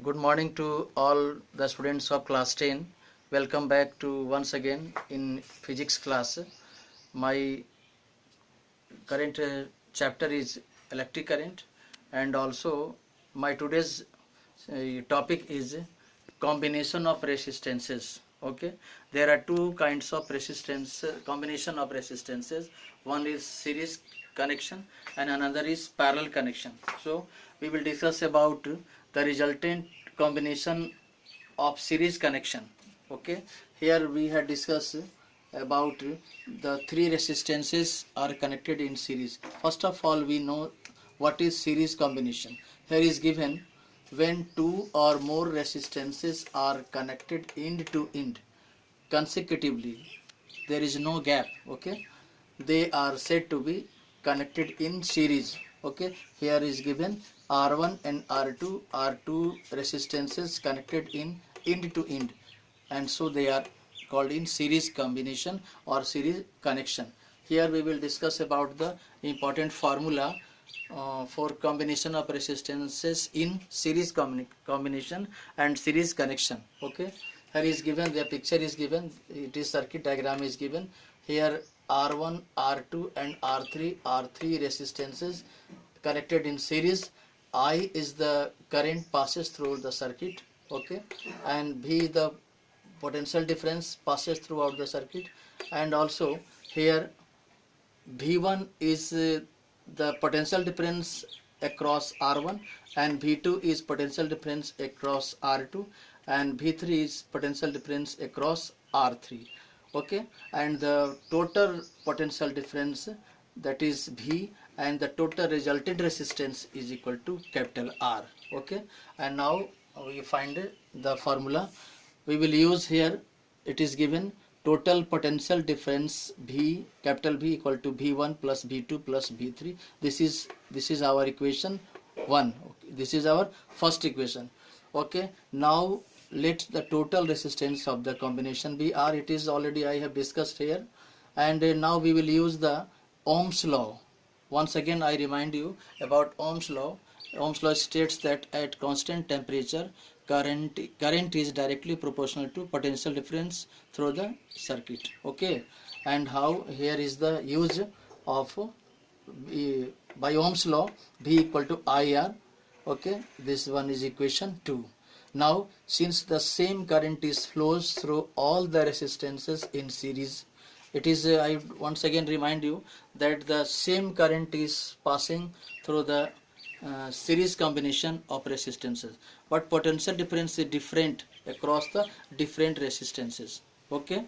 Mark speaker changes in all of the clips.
Speaker 1: Good morning to all the students of class 10. Welcome back to once again in physics class. My current chapter is electric current, and also my today's topic is combination of resistances. Okay, there are two kinds of resistance, combination of resistances. One is series connection and another is parallel connection. So we will discuss about the resultant combination of series connection. Okay, here we had discussed about the three resistances are connected in series. First of all, we know what is series combination. Here is given when two or more resistances are connected end to end consecutively, there is no gap. Okay, they are said to be connected in series. Okay, here is given R1 and R2 are two resistances connected in end to end, and so they are called in series combination or series connection. Here we will discuss about the important formula for combination of resistances in series combination and series connection. Okay, here is given, the picture is given, it is circuit diagram is given. Here R1, R2 and R3 are three resistances connected in series. I is the current passes through the circuit. Okay, and V the potential difference passes throughout the circuit, and also here V1 is the potential difference across R1, and V2 is potential difference across R2, and V3 is potential difference across R3. Okay, and the total potential difference, that is V, and the total resultant resistance is equal to capital R. Okay, and now we find the formula we will use here. It is given total potential difference V, capital V, equal to V1 plus V2 plus V3. This is our equation 1. Okay, this is our first equation. Okay, now let the total resistance of the combination be R. It is already I have discussed here, and now we will use the Ohm's law. Once again I remind you about Ohm's law. Ohm's law states that at constant temperature current is directly proportional to potential difference through the circuit. Okay, and how here is the use of by Ohm's law, V equal to IR. Okay, this one is equation 2. Now since the same current is flows through all the resistances in series, it is I once again remind you that the same current is passing through the series combination of resistances, but potential difference is different across the different resistances. Okay,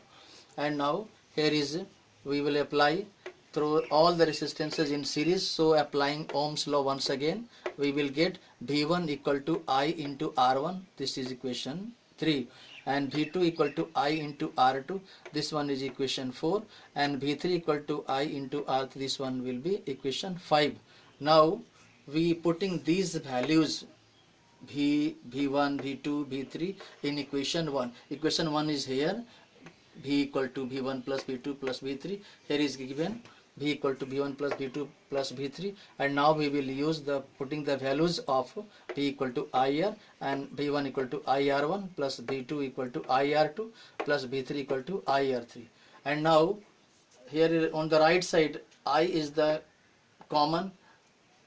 Speaker 1: and now here is we will apply through all the resistances in series. So applying Ohm's law once again, we will get V1 equal to I into R1. This is equation 3, and V2 equal to I into R2. This one is equation 4, and V3 equal to I into R3. This one will be equation 5. Now we putting these values V, V1, V2, V3 in equation 1. Equation 1 is here, V equal to V1 plus V2 plus V3. Here is given V equal to V1 plus V2 plus V3, and now we will use the putting the values of V equal to IR, and V1 equal to IR1 plus V2 equal to IR2 plus V3 equal to IR3. And now here on the right side, I is the common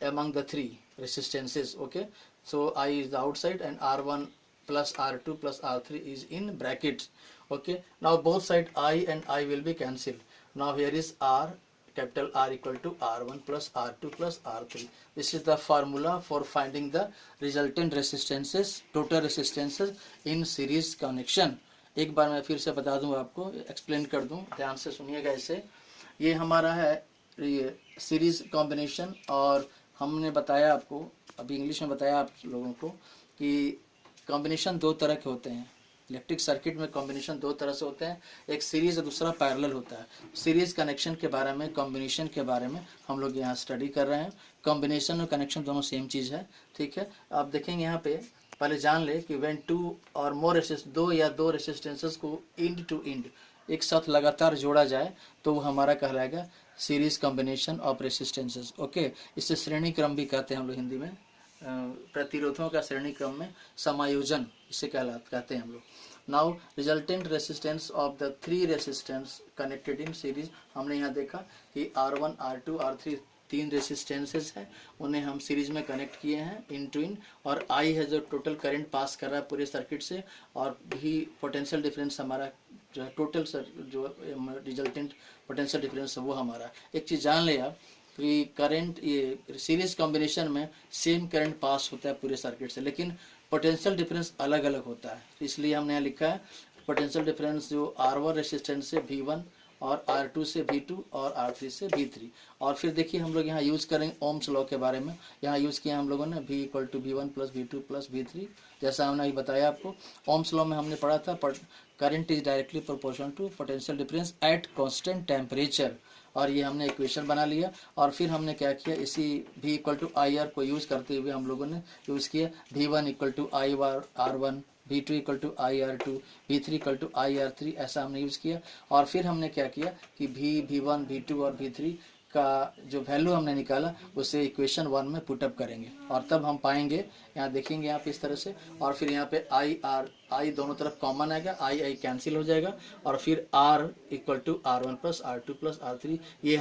Speaker 1: among the three resistances. Okay, so I is the outside and R1 plus R2 plus R3 is in brackets. Okay, now both side I and I will be cancelled. Now here is R, capital R equal to R1 plus R2 plus R3. This is the formula for finding the resultant resistances, total resistances in series connection. एक बार मैं फिर से बता दूं, आपको explain कर दूं, ध्यान से सुनिएगा इसे. ये हमारा है ये सीरीज कॉम्बिनेशन, और हमने बताया आपको, अभी इंग्लिश में बताया आप लोगों को कि कॉम्बिनेशन दो तरह के होते हैं. इलेक्ट्रिक सर्किट में कॉम्बिनेशन दो तरह से होते हैं, एक सीरीज और दूसरा पैरेलल होता है. सीरीज कनेक्शन के बारे में, कॉम्बिनेशन के बारे में हम लोग यहाँ स्टडी कर रहे हैं. कॉम्बिनेशन और कनेक्शन दोनों सेम चीज़ है. ठीक है, आप देखेंगे यहाँ पे पहले जान ले कि व्हेन टू और मोर दो या दो रेसिस्टेंसेस को इंड टू इंड एक साथ लगातार जोड़ा जाए तो वो हमारा कहलाएगा series combination of resistances. Okay, इससे श्रेणी क्रम भी कहते हैं हम लोग हिंदी में. प्रतिरोधों का श्रेणी क्रम में समायोजन इसे कहते हैं हम लोग। Now resultant resistance of the 3 resistance connected in series, हमने यहाँ देखा कि R1 R2 R3 3 रेसिस्टेंसेस हैं, उन्हें हम सीरीज में कनेक्ट किए हैं इन टू इन, और I है जो टोटल करंट पास कर रहा है पूरे सर्किट से, और भी पोटेंशियल डिफरेंस हमारा जो है टोटल जो रिजल्टेंट पोटेंशियल डिफरेंस है वो हमारा। एक चीज़ जान ले आप कि करंट ये सीरीज कॉम्बिनेशन में सेम करंट पास होता है पूरे सर्किट से, लेकिन पोटेंशियल डिफरेंस अलग अलग होता है। इसलिए हमने यहाँ लिखा है पोटेंशियल डिफरेंस जो R1 रेसिस्टेंस से V1 और R2 से V2 और R3 से V3। और फिर देखिए हम लोग यहाँ यूज़ करेंगे ओम्स लॉ के बारे में। यहाँ यूज़ किया हम लोगों ने V = V1 + V2 + V3, जैसा हमने अभी बताया आपको। ओम्स लॉ में हमने पढ़ा था current is directly proportional to potential difference at constant temperature, और ये हमने इक्वेशन बना लिया। और फिर हमने क्या किया, इसी V = IR को यूज़ करते हुए हम लोगों ने यूज़ किया V1 = IR1, V2 = IR2, V3 = IR3, ऐसा हमने यूज़ किया। और फिर हमने क्या किया कि V1, V2 और V3 का जो वैल्यू हमने निकाला उसे इक्वेशन 1 में पुटअप करेंगे, और तब हम पाएंगे, यहाँ देखेंगे आप इस तरह से, और फिर यहाँ पे I दोनों तरफ कॉमन आएगा, I कैंसिल हो जाएगा, और फिर R = R1 + R2 + R3, ये